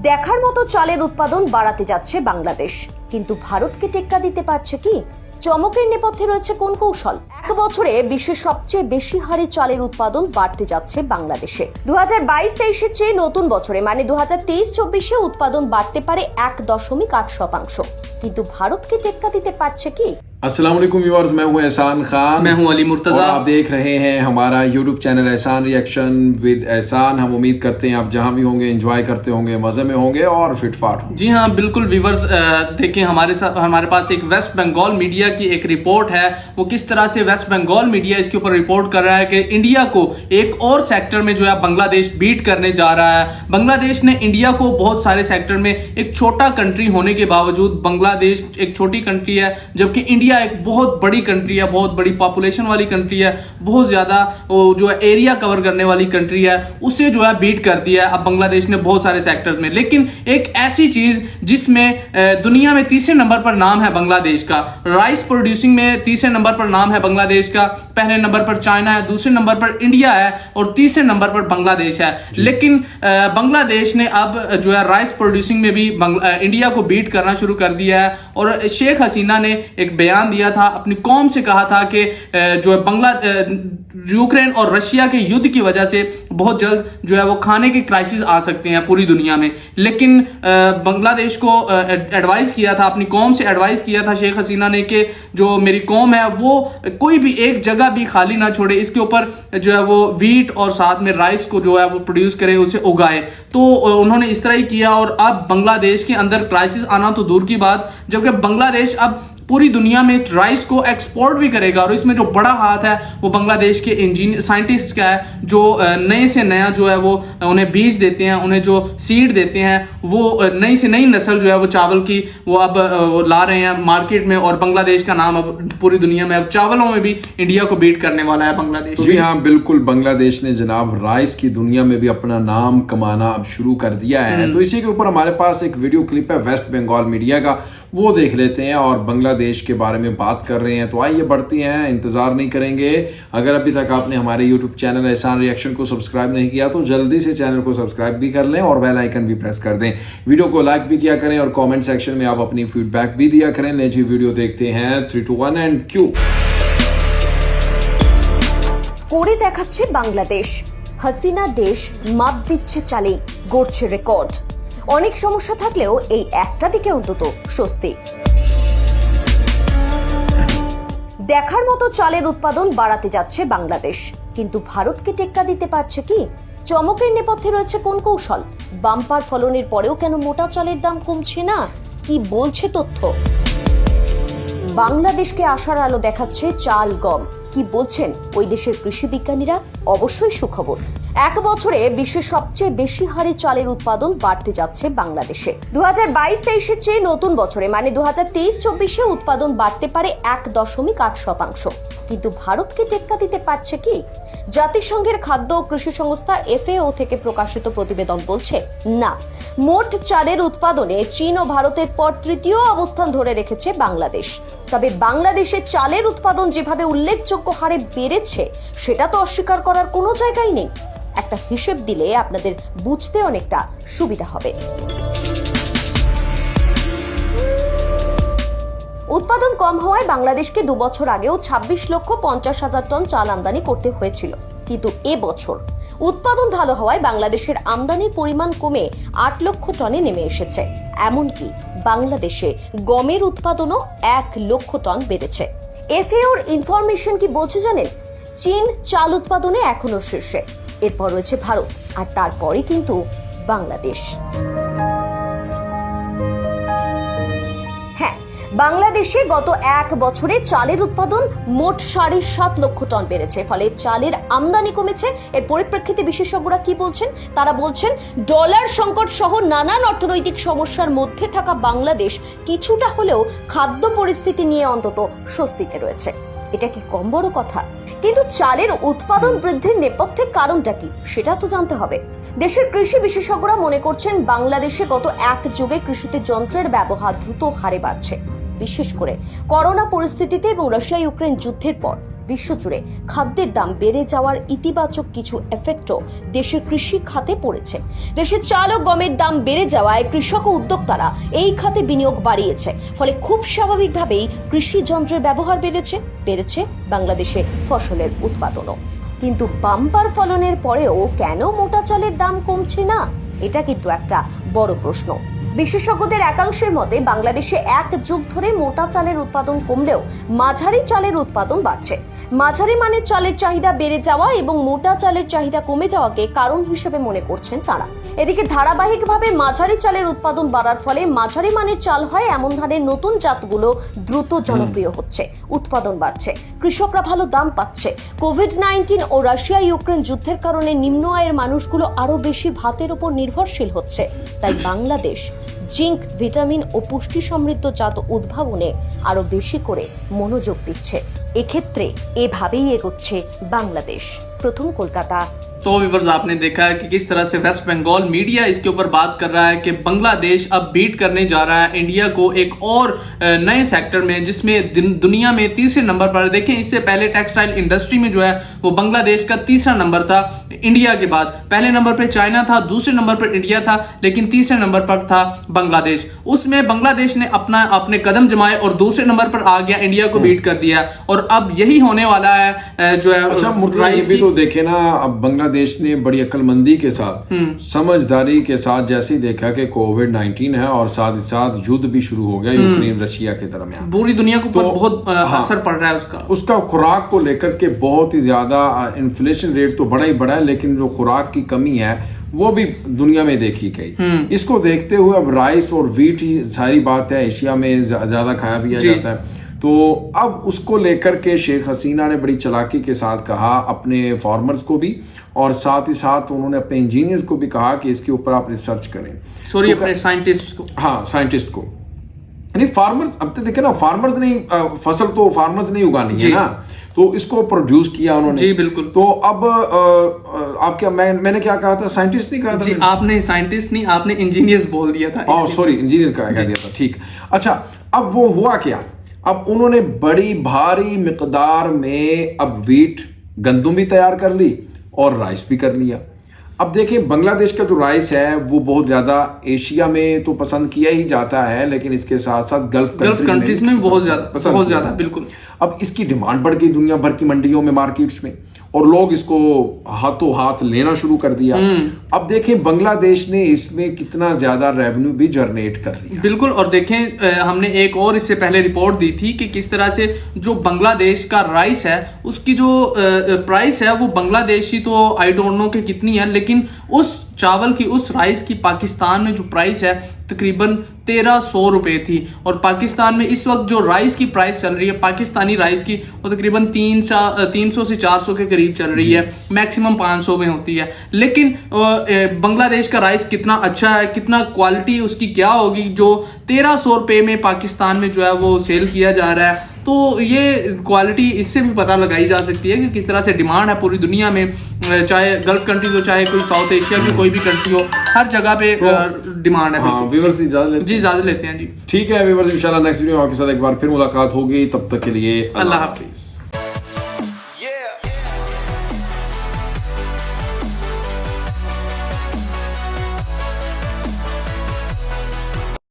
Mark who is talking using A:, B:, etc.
A: দেখার মতো চালের উৎপাদন বাড়াতে যাচ্ছে বাংলাদেশ, কিন্তু ভারতকে টেক্কা দিতে পারছে কি? চমকের নেপথ্যে রয়েছে কোন কৌশল? এক বছরে বিশ্বের সবচেয়ে বেশি হারে চালের উৎপাদন বাড়তে যাচ্ছে বাংলাদেশে। 2022-23-এর চেয়ে নতুন বছরে মানে 2023-24-এ উৎপাদন বাড়তে পারে 1.8%, কিন্তু ভারতকে টেক্কা দিতে পারছে কি?
B: अस्सलाम वालेकुम व्यूअर्स, मैं हूं एहसान खान।
C: मैं हूं अली मुर्तजा।
B: और आप देख रहे हैं हमारा यूट्यूब चैनल एहसान रिएक्शन विद एहसान। हम उम्मीद करते हैं आप जहां भी होंगे एंजॉय करते होंगे, मज़े में होंगे और फिटफाट होंगे।
C: जी हाँ बिल्कुल व्यूअर्स, देखिए हमारे पास एक वेस्ट बंगाल मीडिया की एक रिपोर्ट है। वो किस तरह से वेस्ट बंगाल मीडिया इसके ऊपर रिपोर्ट कर रहा है कि इंडिया को एक और सेक्टर में जो है बांग्लादेश बीट करने जा रहा है। बांग्लादेश ने इंडिया को बहुत सारे सेक्टर में, एक छोटा कंट्री होने के बावजूद बांग्लादेश एक छोटी कंट्री है, जबकि इंडिया एक बहुत बड़ी कंट्री है, बहुत बड़ी पॉपुलेशन वाली कंट्री है, बहुत ज्यादा जो है एरिया कवर करने वाली कंट्री है, उसे जो है बीट कर दिया है अब बांग्लादेश ने बहुत सारे सेक्टर्स में। लेकिन एक ऐसी चीज जिसमें दुनिया में तीसरे नंबर पर नाम है बांग्लादेश का, राइस प्रोड्यूसिंग में तीसरे नंबर पर नाम है बांग्लादेश का, पहले नंबर पर चाइना है, दूसरे नंबर पर इंडिया है और तीसरे नंबर पर बांग्लादेश है। लेकिन बांग्लादेश ने अब जो है राइस प्रोड्यूसिंग में भी इंडिया को बीट करना शुरू कर दिया है। और शेख हसीना ने एक बयान दिया था, अपनी कौम से कहा था कि जो है यूक्रेन और रशिया के युद्ध की वजह से बहुत जल्द जो है वो खाने के क्राइसिस आ सकते हैं पूरी दुनिया में। लेकिन बांग्लादेश को एडवाइस किया था, अपनी कौम से एडवाइस किया था शेख हसीना ने कि जो मेरी कौम है वो कोई भी एक जगह भी खाली ना छोड़े, इसके ऊपर जो है वो वीट और साथ में राइस को जो है वो प्रोड्यूस करे, उसे उगाए। तो उन्होंने इस तरह ही किया और अब बांग्लादेश के अंदर क्राइसिस आना तो दूर की बात, जबकि बांग्लादेश अब पूरी दुनिया में राइस को एक्सपोर्ट भी करेगा। और इसमें जो बड़ा हाथ है वो बांग्लादेश के इंजीनियर साइंटिस्ट का है, जो नए से नया जो है वो उन्हें बीज देते हैं, उन्हें जो सीड देते हैं, वो नई से नई नस्ल जो है वो चावल की वो अब ला रहे हैं मार्केट में। और बांग्लादेश का नाम अब पूरी दुनिया में, अब चावलों में भी इंडिया को बीट करने वाला है बांग्लादेश।
B: जी हाँ बिल्कुल, बांग्लादेश ने जनाब राइस की दुनिया में भी अपना नाम कमाना अब शुरू कर दिया है। तो इसी के ऊपर हमारे पास एक वीडियो क्लिप है वेस्ट बंगाल मीडिया का, वो देख लेते हैं और बांग्लादेश के बारे में बात कर रहे हैं। तो आइए बढ़ती हैं, इंतजार नहीं करेंगे। अगर अभी तक आपने हमारे यूट्यूब चैनल एहसान रिएक्शन को सब्सक्राइब नहीं किया तो जल्दी से चैनल को सब्सक्राइब भी कर लें और बेल आइकन भी प्रेस कर दें। वीडियो को लाइक भी किया करें और कमेंट सेक्शन में आप अपनी फीडबैक भी दिया करें। ले जी वीडियो देखते हैं, 3, 2, 1 एंड क्यू।
A: করে দেখাচ্ছে বাংলাদেশ, হাসিনা দেশ মাপ দিচ্ছে চালেই, গড়ছে রেকর্ড। অনেক সমস্যা থাকলেও এই একটা দিকে অন্তত স্বস্তি। দেখার মতো চালের উৎপাদন বাড়াতে যাচ্ছে বাংলাদেশ, কিন্তু ভারতকে টেক্কা দিতে পারছে কি? চমকের নেপথ্যে রয়েছে কোন কৌশল? বাম্পার ফলনের পরেও কেন মোটা চালের দাম কমছে না? কি বলছে তথ্য? বাংলাদেশকে আশার আলো দেখাচ্ছে চাল গম। কি বলছেন ওই দেশের কৃষি বিজ্ঞানীরা? অবশ্যই সুখবর। এক বছরে বিশ্বের সবচেয়ে বেশি হারে চালের উৎপাদন বাড়তে যাচ্ছে বাংলাদেশে। 2022-23-এর চেয়ে নতুন বছরে মানে 2023-24-এ উৎপাদন বাড়তে পারে 1.8%, কিন্তু ভারতকে টেক্কা দিতে পারছে কি? জাতিসংঘের খাদ্য ও কৃষি সংস্থা FAO থেকে প্রকাশিত প্রতিবেদন বলছে না। মোট চালের উৎপাদনে চীন ও ভারতের পর তৃতীয় অবস্থান ধরে রেখেছে বাংলাদেশ। তবে বাংলাদেশে চালের উৎপাদন যেভাবে উল্লেখযোগ্য হারে বেড়েছে সেটা তো অস্বীকার করার কোনো জায়গাই নেই। একটা হিসেব দিলে আপনাদের বুঝতে অনেকটা সুবিধা হবে। উৎপাদন কম হওয়ায় বাংলাদেশকে 2 বছর আগেও 26,50,000 টন চাল আমদানি করতে হয়েছিল, কিন্তু এবছর উৎপাদন ভালো হওয়ায় বাংলাদেশের আমদানির পরিমাণ কমে 8 লক্ষ টনে নেমে এসেছে। এমনকি বাংলাদেশে গমের উৎপাদনও 1 লক্ষ টন বেড়েছে। FAOর ইনফরমেশন কি বলছে জানেন? চীন চাল উৎপাদনে এখনো শীর্ষে, এরপর রয়েছে ভারত, আর তারপরই কিন্তু বাংলাদেশ। বাংলাদেশে গত এক বছরে চালের উৎপাদন মোট 7.5 লক্ষ টন বেড়েছে, ফলে চালের আমদানি কমেছে। এর পরিপ্রেক্ষিতে বিশেষজ্ঞরা কি বলছেন? তারা বলছেন ডলার সংকট সহ নানান অর্থনৈতিক সমস্যার মধ্যে থাকা বাংলাদেশ কিছুটা হলেও খাদ্য পরিস্থিতি নিয়ে অন্তত স্বস্তিতে রয়েছে। এটা কি কম বড় কথা? কিন্তু চালের উৎপাদন বৃদ্ধির নেপথ্যে কারণটা কি সেটা তো জানতে হবে। দেশের কৃষি বিশেষজ্ঞরা মনে করছেন বাংলাদেশে গত এক যুগে কৃষিতে যন্ত্রের ব্যবহার দ্রুত হারে বাড়ছে। বিশেষ করে করোনা পরিস্থিতিতে এবং রাশিয়া ইউক্রেন যুদ্ধের পর বিশ্বজুড়ে খাদ্যের দাম বেড়ে যাওয়ার ইতিবাচক কিছু এফেক্টও দেশের কৃষি খাতে পড়েছে। দেশের চাল ও গমের দাম বেড়ে যাওয়ায় কৃষক ও উদ্যোক্তারা এই খাতে বিনিয়োগ বাড়িয়েছে, ফলে খুব স্বাভাবিকভাবেই কৃষি যন্ত্রের ব্যবহার বেড়েছে বাংলাদেশে ফসলের উৎপাদনও। কিন্তু বাম্পার ফলনের পরেও কেন মোটা চালের দাম কমছে না, এটা কিন্তু একটা বড় প্রশ্ন। বিশেষজ্ঞদের একাংশের মতে বাংলাদেশে এক যুগ ধরে মোটা চালের উৎপাদন কমলেও মাঝারি চালের উৎপাদন বাড়ছে। মাঝারি মানের চালের চাহিদা বেড়ে যাওয়া এবং মোটা চালের চাহিদা কমে যাওয়াকে কারণ হিসেবে মনে করছেন তারা। এদিকে ধারাবাহিকভাবে মাঝারি চালের উৎপাদন বাড়ার ফলে মাঝারি মানের চাল হয় এমন ধানের নতুন জাতগুলো দ্রুত জনপ্রিয় হচ্ছে, উৎপাদন বাড়ছে, কৃষকরা ভালো দাম পাচ্ছে। কোভিড-19 ও রাশিয়া ইউক্রেন যুদ্ধের কারণে নিম্ন আয়ের মানুষগুলো আরো বেশি ভাতের উপর নির্ভরশীল হচ্ছে। তাই বাংলাদেশ জিঙ্ক, ভিটামিন ও পুষ্টি সমৃদ্ধ জাত উদ্ভাবনে আরো বেশি করে মনোযোগ দিচ্ছে। এক্ষেত্রে এভাবেই এগোচ্ছে বাংলাদেশ। প্রথম কলকাতা।
C: तो व्यूअर्स, आपने देखा है कि किस तरह से वेस्ट बंगाल मीडिया इसके ऊपर बात कर रहा है कि बांग्लादेश अब बीट करने जा रहा है इंडिया को एक और नए सेक्टर में, जिसमें दुनिया में तीसरे नंबर पर। देखें, इससे पहले टेक्सटाइल इंडस्ट्री में जो है वो बांग्लादेश का तीसरा नंबर था इंडिया के बाद। पहले नंबर पर चाइना था, दूसरे नंबर पर इंडिया था, लेकिन तीसरे नंबर पर था बांग्लादेश। उसमें बांग्लादेश ने अपने कदम जमाए और दूसरे नंबर पर आ गया, इंडिया को बीट कर दिया। और अब यही होने वाला है जो है।
B: अच्छा मुर्तजा, ये भी तो देखे ना, अब बांग्लादेश ने बड़ी अक्लमंदी के साथ, समझदारी के साथ जैसे ही देखा कि कोविड-19 है और साथ ही साथ युद्ध भी शुरू हो गया यूक्रेन रशिया के दरमियान,
C: पूरी दुनिया को बहुत असर पड़ रहा है उसका
B: खुराक को लेकर के बहुत ही ज्यादा इन्फ्लेशन रेट तो बड़ा ही बड़ा है, लेकिन जो खुराक की कमी है वो भी दुनिया में देखी गई। इसको देखते हुए अब राइस और वीट ही सारी बात है, एशिया में ज्यादा खाया पिया जाता है। तो अब उसको लेकर के शेख हसीना ने बड़ी चालाकी के साथ कहा अपने फार्मर्स को भी, और साथ ही साथ उन्होंने अपने इंजीनियर्स को भी कहा कि इसके ऊपर आप रिसर्च करें।
C: अपने साइंटिस्ट को,
B: हाँ साइंटिस्ट को, यानी फार्मर्स। अब तो देखे ना, फार्मर्स ने फसल तो फार्मर्स ने उगानी है ना, तो इसको प्रोड्यूस किया उन्होंने।
C: जी बिल्कुल।
B: तो अब आप क्या, मैंने क्या कहा था, साइंटिस्ट नहीं कहा था
C: जी? आपने साइंटिस्ट नहीं, आपने इंजीनियर्स बोल दिया था।
B: सॉरी, इंजीनियर कह दिया था, ठीक। अच्छा, अब वो हुआ क्या, अब उन्होंने बड़ी भारी मिकदार में अब वीट, गंदम भी तैयार कर ली और राइस भी कर लिया। अब देखिए, बांग्लादेश का जो राइस है वो बहुत ज़्यादा एशिया में तो पसंद किया ही जाता है, लेकिन इसके साथ साथ गल्फ
C: कंट्रीज में बहुत ज़्यादा बिल्कुल।
B: अब इसकी डिमांड बढ़ गई दुनिया भर की मंडियों में, मार्केट्स में, और लोग इसको हाथों हाथ लेना शुरू कर दिया। अब देखें बांग्लादेश ने इसमें कितना ज्यादा रेवेन्यू भी जनरेट कर लिया।
C: बिल्कुल। और देखें, हमने एक और इससे पहले रिपोर्ट दी थी कि किस तरह से जो बांग्लादेश का राइस है उसकी जो प्राइस है वो बांग्लादेशी तो आई डोंट नो कि कितनी है, लेकिन उस चावल की, उस राइस की पाकिस्तान में जो प्राइस है तकरीबन 1300 रुपए थी। और पाकिस्तान में इस वक्त जो राइस की प्राइस चल रही है, पाकिस्तानी राइस की, वो तकरीबन 300 से 400 के करीब चल रही है, मैक्सिमम 500 में होती है। लेकिन बांग्लादेश का राइस कितना अच्छा है, कितना क्वालिटी उसकी क्या होगी, जो 1300 रुपए में पाकिस्तान में जो है वो सेल किया जा रहा है। तो ये क्वालिटी, इससे भी पता लगाई जा सकती है कि किस तरह से डिमांड है पूरी दुनिया में, चाहे गल्फ कंट्रीज हो, चाहे कोई साउथ एशिया की कोई भी कंट्री हो, हर जगह पे डिमांड है।
B: हाँ, व्यूअर्स
C: इजाजत लेते हैं जी।
B: ठीक है व्यूअर्स, इंशाल्लाह नेक्स्ट वीडियो में आपके साथ एक बार फिर मुलाकात होगी, तब तक के लिए अल्लाह हाफिज।